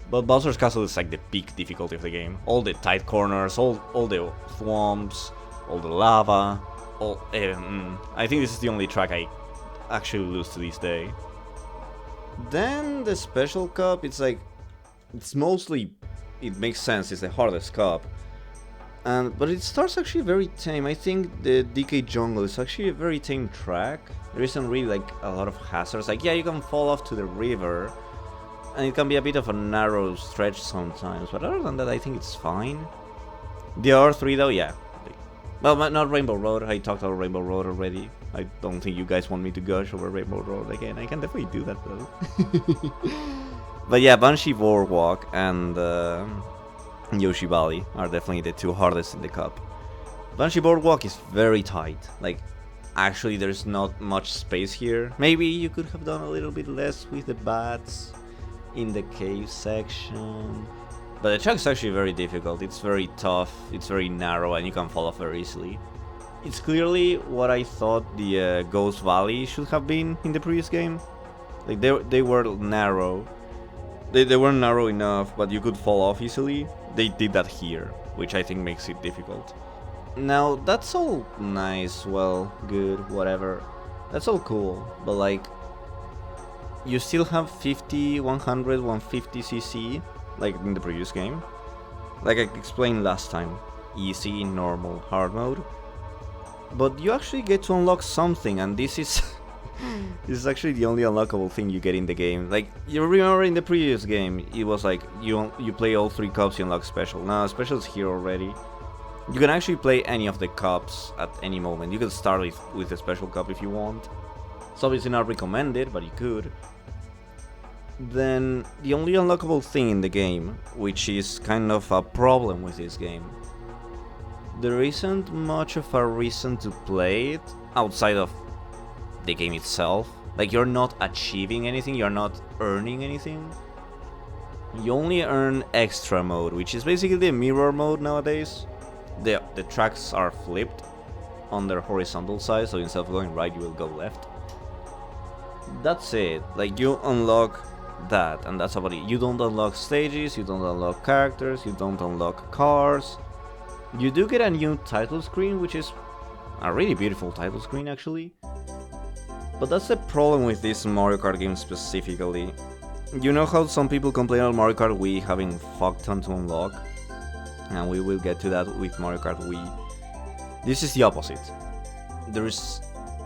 But Bowser's Castle is like the peak difficulty of the game. All the tight corners, all the thwomps, all the lava. I think this is the only track I actually lose to this day. Then the special cup, it's like, it's mostly, it makes sense, it's the hardest cup. But it starts actually very tame. I think the DK Jungle is actually a very tame track. There isn't really like a lot of hazards. Like, yeah, you can fall off to the river, and it can be a bit of a narrow stretch sometimes. But other than that, I think it's fine. The R3 though, yeah. Well, not Rainbow Road. I talked about Rainbow Road already. I don't think you guys want me to gush over Rainbow Road again. I can definitely do that though. But yeah, Banshee Boardwalk and Yoshi Valley are definitely the two hardest in the cup. Banshee Boardwalk is very tight. Like, actually there's not much space here. Maybe you could have done a little bit less with the bats in the cave section. But the track is actually very difficult. It's very tough, it's very narrow, and you can fall off very easily. It's clearly what I thought the Ghost Valley should have been in the previous game. Like, they were narrow. They weren't narrow enough, but you could fall off easily. They did that here, which I think makes it difficult. Now, that's all nice, well, good, whatever. That's all cool, but like, you still have 50, 100, 150cc, like in the previous game. Like I explained last time, easy, normal, hard mode. But you actually get to unlock something, and this is this is actually the only unlockable thing you get in the game. Like, you remember in the previous game, it was like you play all 3 cups, you unlock special. Now special is here already. You can actually play any of the cups at any moment. You can start with a special cup if you want. It's obviously not recommended, but you could. Then the only unlockable thing in the game, which is kind of a problem with this game, there isn't much of a reason to play it outside of the game itself. Like, you're not achieving anything, you're not earning anything. You only earn extra mode, which is basically the mirror mode nowadays. The tracks are flipped on their horizontal side, so instead of going right, you will go left. That's it. Like, you unlock that, and that's about it. You don't unlock stages, you don't unlock characters, you don't unlock cars. You do get a new title screen, which is a really beautiful title screen actually. But that's the problem with this Mario Kart game specifically. You know how some people complain about Mario Kart Wii having fuck ton to unlock? And we will get to that with Mario Kart Wii. This is the opposite. There is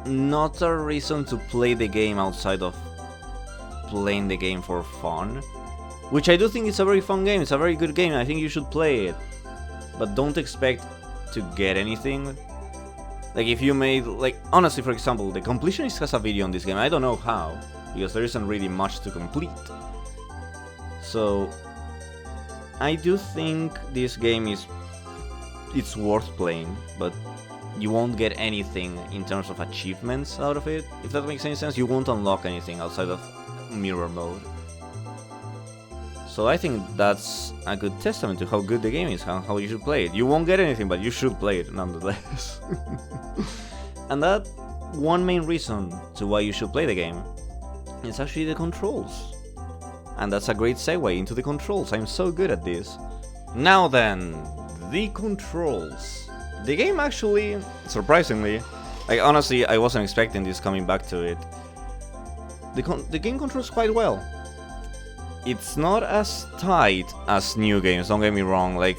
not a reason to play the game outside of playing the game for fun. Which I do think is a very fun game, it's a very good game, I think you should play it. But don't expect to get anything. Like, if you made, like, honestly, for example, the completionist has a video on this game. I don't know how, because there isn't really much to complete. So I do think this game it's worth playing, but you won't get anything in terms of achievements out of it. If that makes any sense, you won't unlock anything outside of mirror mode. So I think that's a good testament to how good the game is, how you should play it. You won't get anything, but you should play it nonetheless. And that one main reason to why you should play the game is actually the controls. And that's a great segue into the controls. I'm so good at this. Now then, the controls. The game actually, surprisingly, like, honestly, I wasn't expecting this coming back to it. The game controls quite well. It's not as tight as new games, don't get me wrong. Like,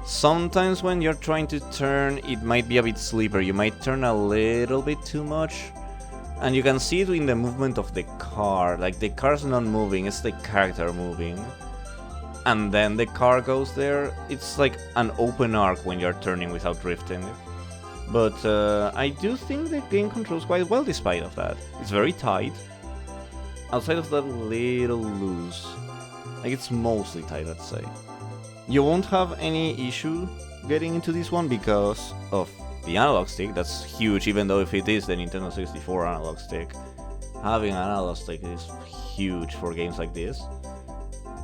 sometimes when you're trying to turn, it might be a bit slippery. You might turn a little bit too much. And you can see it in the movement of the car. Like, the car's not moving, it's the character moving. And then the car goes there. It's like an open arc when you're turning without drifting. But I do think the game controls quite well despite of that. It's very tight. Outside of that, little loose. Like, it's mostly tight, I'd say. You won't have any issue getting into this one because of the analog stick. That's huge, even though if it is the Nintendo 64 analog stick. Having an analog stick is huge for games like this.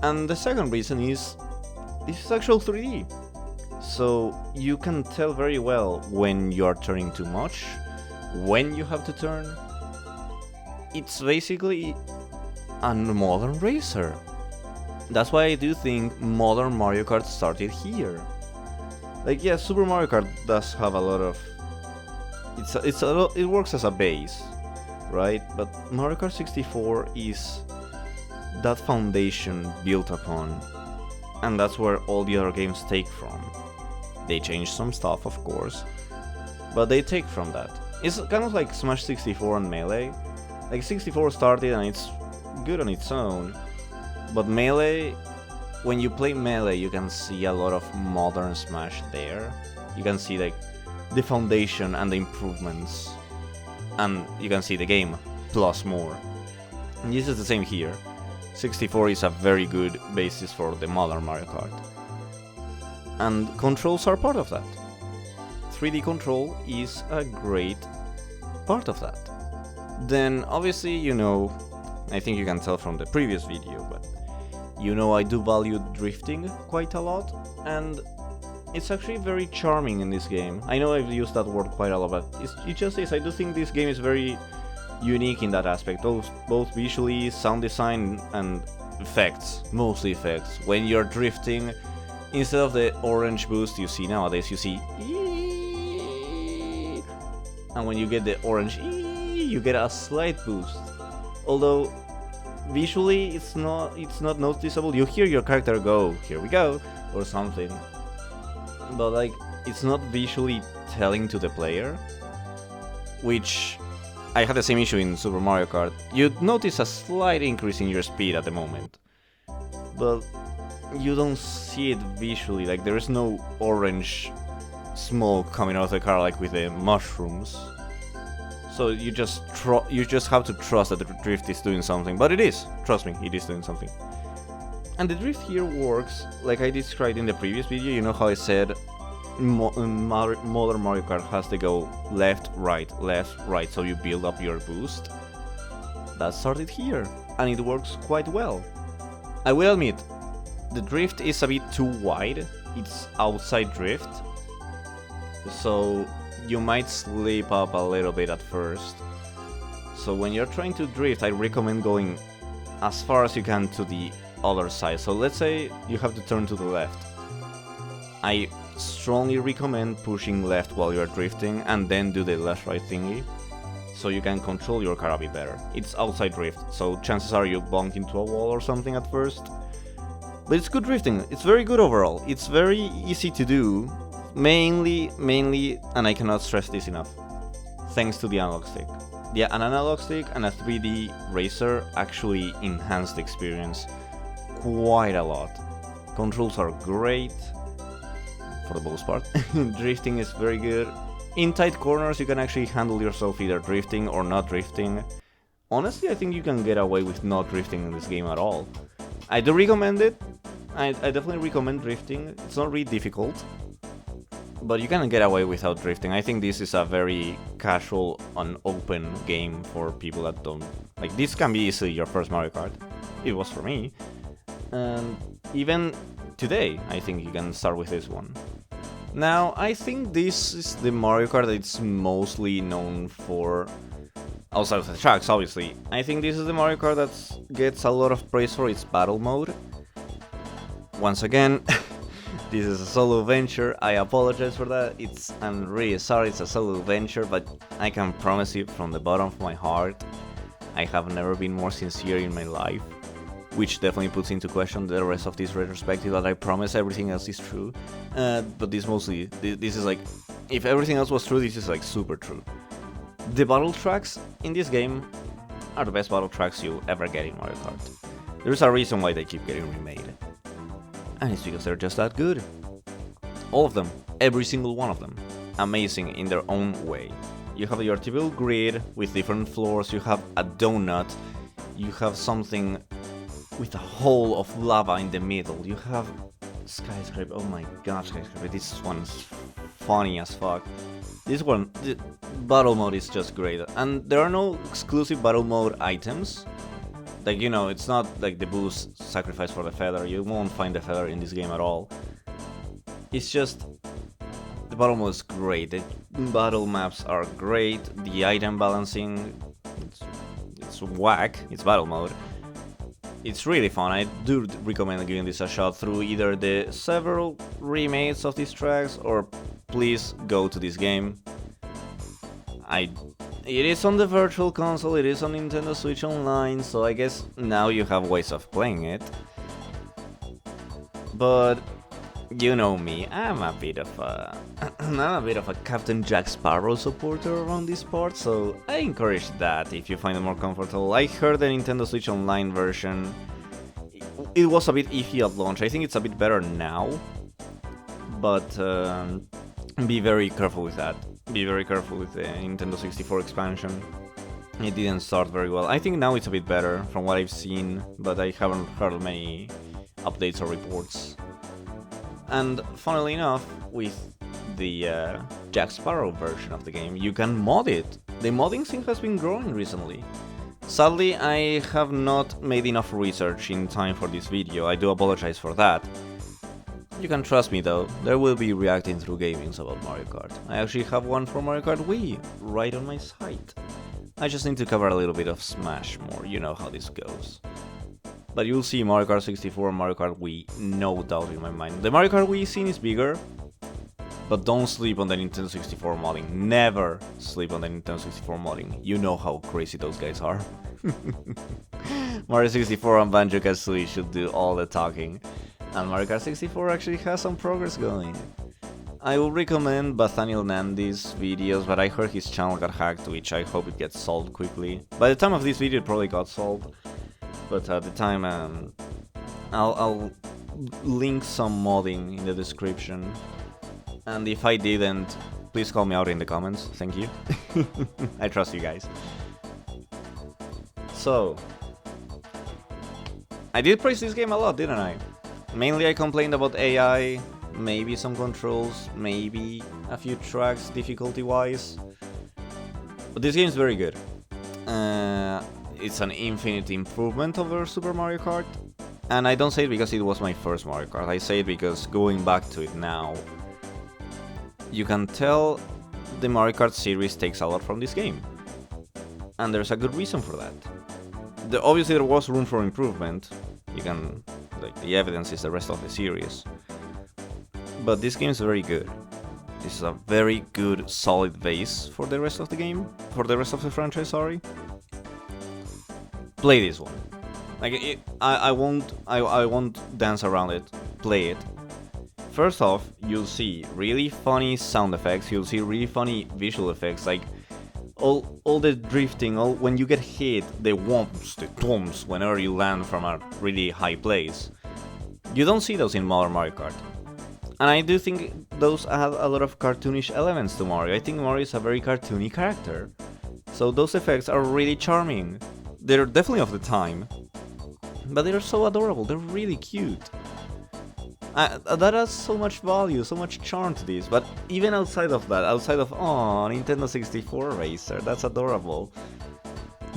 And the second reason is, this is actual 3D. So you can tell very well when you are turning too much, when you have to turn. It's basically a modern racer. That's why I do think modern Mario Kart started here. Like, yeah, Super Mario Kart does have a lot of... it works as a base, right? But Mario Kart 64 is that foundation built upon, and that's where all the other games take from. They change some stuff, of course, but they take from that. It's kind of like Smash 64 and Melee. Like, 64 started and it's good on its own, but Melee, when you play Melee, you can see a lot of modern Smash there. You can see like the foundation and the improvements, and you can see the game plus more. And this is the same here. 64 is a very good basis for the modern Mario Kart, and controls are part of that. 3D control is a great part of that. Then obviously, you know, I think you can tell from the previous video, but you know I do value drifting quite a lot, and it's actually very charming in this game. I know I've used that word quite a lot, but it just is. I do think this game is very unique in that aspect, both visually, sound design, and effects, mostly effects. When you're drifting, instead of the orange boost you see nowadays, you see eee, and when you get the orange eee, you get a slight boost. Although visually it's not noticeable. You hear your character go, "Here we go," or something, but like it's not visually telling to the player, which I had the same issue in Super Mario Kart. You'd notice a slight increase in your speed at the moment, but you don't see it visually. Like, there is no orange smoke coming out of the car like with the mushrooms. So you just have to trust that the drift is doing something, but it is. Trust me, it is doing something. And the drift here works like I described in the previous video. You know how I said modern Mario Kart has to go left, right, so you build up your boost? That started here, and it works quite well. I will admit, the drift is a bit too wide. It's outside drift, so you might slip up a little bit at first. So when you're trying to drift, I recommend going as far as you can to the other side. So let's say you have to turn to the left. I strongly recommend pushing left while you're drifting and then do the left-right thingy, so you can control your car a bit better. It's outside drift, so chances are you'll bonk into a wall or something at first. But it's good drifting, it's very good overall. It's very easy to do, mainly, and I cannot stress this enough, thanks to the analog stick. Yeah, an analog stick and a 3D racer actually enhance the experience quite a lot. Controls are great, for the most part. Drifting is very good. In tight corners you can actually handle yourself either drifting or not drifting. Honestly, I think you can get away with not drifting in this game at all. I do recommend it. I definitely recommend drifting. It's not really difficult, but you can get away without drifting. I think this is a very casual and open game for people that don't... Like, this can be easily your first Mario Kart. It was for me. And even today, I think you can start with this one. Now, I think this is the Mario Kart that it's mostly known for, outside of the tracks, obviously. I think this is the Mario Kart that gets a lot of praise for its battle mode. Once again, this is a solo venture. I apologize for that. I'm really sorry it's a solo venture, but I can promise you from the bottom of my heart, I have never been more sincere in my life. Which definitely puts into question the rest of this retrospective, that I promise everything else is true. But this is like, if everything else was true, this is like super true. The battle tracks in this game are the best battle tracks you'll ever get in Mario Kart. There's a reason why they keep getting remade. And it's because they're just that good. All of them, every single one of them, amazing in their own way. You have your typical grid with different floors, you have a donut, you have something with a hole of lava in the middle, you have skyscraper. Oh my god, skyscraper, this one's funny as fuck. This one, the battle mode is just great, and there are no exclusive battle mode items. Like, you know, it's not like the boost sacrifice for the feather. You won't find the feather in this game at all. It's just The battle mode is great, the battle maps are great, the item balancing, it's whack, it's battle mode. It's really fun. I do recommend giving this a shot through either the several remakes of these tracks, or please go to this game. It is on the Virtual Console, it is on Nintendo Switch Online, so I guess now you have ways of playing it. But you know me, I'm a bit of a Captain Jack Sparrow supporter around this part, so I encourage that if you find it more comfortable. I heard the Nintendo Switch Online version, it was a bit iffy at launch. I think it's a bit better now, but be very careful with that. Be very careful with the Nintendo 64 expansion. It didn't start very well. I think now it's a bit better from what I've seen, but I haven't heard many updates or reports. And funnily enough, with the Jack Sparrow version of the game, you can mod it. The modding scene has been growing recently. Sadly, I have not made enough research in time for this video. I do apologize for that. You can trust me though, there will be reacting through gamings about Mario Kart. I actually have one for Mario Kart Wii, right on my site. I just need to cover a little bit of Smash more, you know how this goes. But you'll see Mario Kart 64 and Mario Kart Wii, no doubt in my mind. The Mario Kart Wii scene is bigger, but don't sleep on the Nintendo 64 modding. Never sleep on the Nintendo 64 modding. You know how crazy those guys are. Mario 64 and Banjo-Kazooie should do all the talking. And Mario Kart 64 actually has some progress going. I will recommend Nathaniel Nandy's videos, but I heard his channel got hacked, which I hope it gets solved quickly. By the time of this video it probably got solved, but at the time I'll link some modding in the description. And if I didn't, please call me out in the comments, thank you. I trust you guys. So, I did praise this game a lot, didn't I? Mainly I complained about AI, maybe some controls, maybe a few tracks difficulty-wise. But this game is very good. It's an infinite improvement over Super Mario Kart. And I don't say it because it was my first Mario Kart, I say it because going back to it now, you can tell the Mario Kart series takes a lot from this game. And there's a good reason for that. Obviously there was room for improvement. You can... the evidence is the rest of the series. But this game is very good. This is a very good, solid base for the rest of the game. For the rest of the franchise, sorry. Play this one. I won't dance around it. Play it. First off, you'll see really funny sound effects. You'll see really funny visual effects. Like all the drifting, when you get hit, the whomps, the thwomps, whenever you land from a really high place. You don't see those in modern Mario Kart. And I do think those add a lot of cartoonish elements to Mario. I think Mario is a very cartoony character. So those effects are really charming. They're definitely of the time. But they're so adorable, they're really cute. That adds so much value, so much charm to this. But even outside of that, outside of, oh, Nintendo 64 Racer, that's adorable.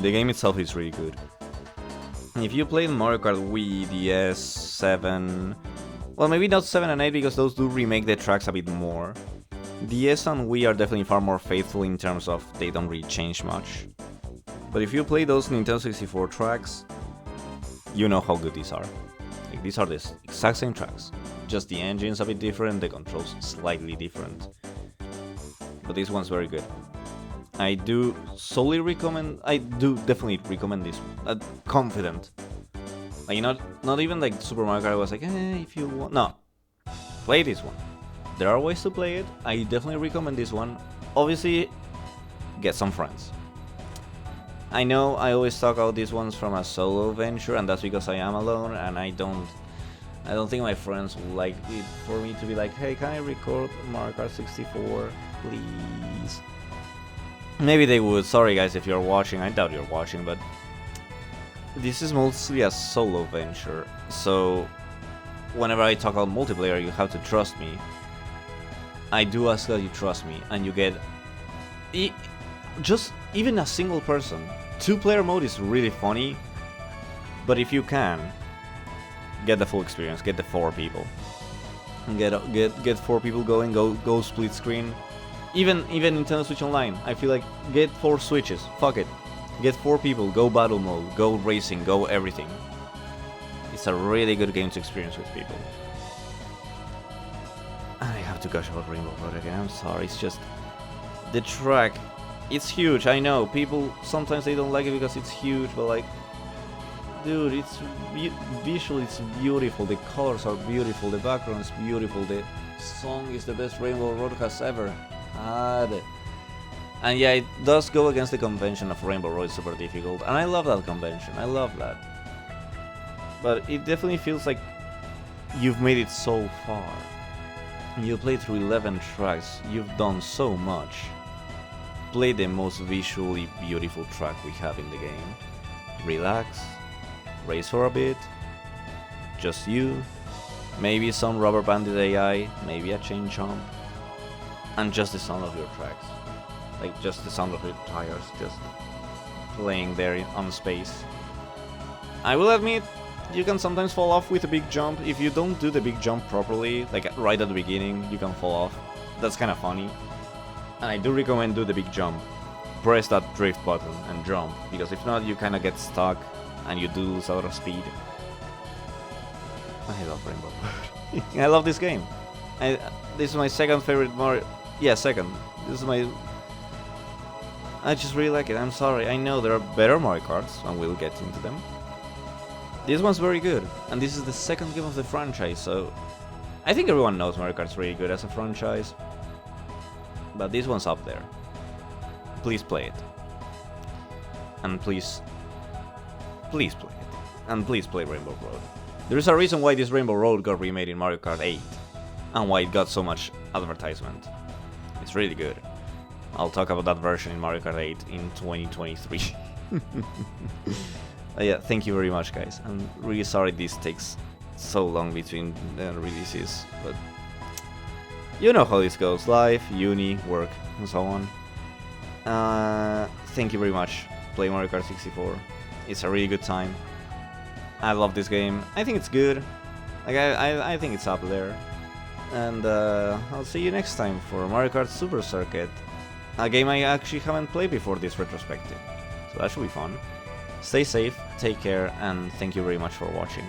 The game itself is really good. If you played Mario Kart Wii, DS, 7... Well, maybe not 7 and 8 because those do remake the tracks a bit more. DS and Wii are definitely far more faithful in terms of they don't really change much. But if you play those Nintendo 64 tracks, you know how good these are. Like, these are the exact same tracks. Just the engine's a bit different, the controls slightly different. But this one's very good. I do definitely recommend this. Confident. Like, not even like Super Mario Kart, I was like, if you want... No. Play this one. There are ways to play it. I definitely recommend this one. Obviously, get some friends. I know I always talk about these ones from a solo venture, and that's because I am alone, and I don't think my friends would like it for me to be like, hey, can I record Mario Kart 64, please? Maybe they would. Sorry guys if you're watching, I doubt you're watching, but this is mostly a solo venture, so whenever I talk about multiplayer, you have to trust me. I do ask that you trust me, and you get just even a single person. 2-player mode is really funny, but if you can, get the full experience, get the 4 people. Get 4 people going. Go split screen. Even Nintendo Switch Online. I feel like get 4 switches. Fuck it. Get 4 people. Go battle mode. Go racing. Go everything. It's a really good game to experience with people. And I have to gush about Rainbow Road again. I'm sorry. It's just the track. It's huge. I know people sometimes they don't like it because it's huge, but like, dude, it's visually it's beautiful. The colors are beautiful. The background is beautiful. The song is the best Rainbow Road has ever had. And yeah, it does go against the convention of Rainbow Road super difficult, and I love that convention. I love that. But it definitely feels like you've made it so far. You played through 11 tracks. You've done so much. Play the most visually beautiful track we have in the game. Relax. Race for a bit. Just you. Maybe some rubber banded AI. Maybe a chain jump. And just the sound of your tracks. Like just the sound of your tires just playing there on space. I will admit, you can sometimes fall off with a big jump. If you don't do the big jump properly, like right at the beginning, you can fall off. That's kind of funny. And I do recommend do the big jump. Press that drift button and jump, because if not, you kind of get stuck and you do lose a lot of speed. I love Rainbow Road. I love this game. This is my second favorite Mario. Yeah, second. This is my. I just really like it. I'm sorry. I know there are better Mario Karts, and we'll get into them. This one's very good, and this is the second game of the franchise, so I think everyone knows Mario Kart's really good as a franchise. But this one's up there. Please play it. And please play it. And please play Rainbow Road. There is a reason why this Rainbow Road got remade in Mario Kart 8. And why it got so much advertisement. It's really good. I'll talk about that version in Mario Kart 8 in 2023. Yeah, thank you very much, guys. I'm really sorry this takes so long between releases, but you know how this goes. Life, uni, work, and so on. Thank you very much. Play Mario Kart 64. It's a really good time. I love this game. I think it's good. Like I think it's up there. And I'll see you next time for Mario Kart Super Circuit. A game I actually haven't played before this retrospective. So that should be fun. Stay safe, take care, and thank you very much for watching.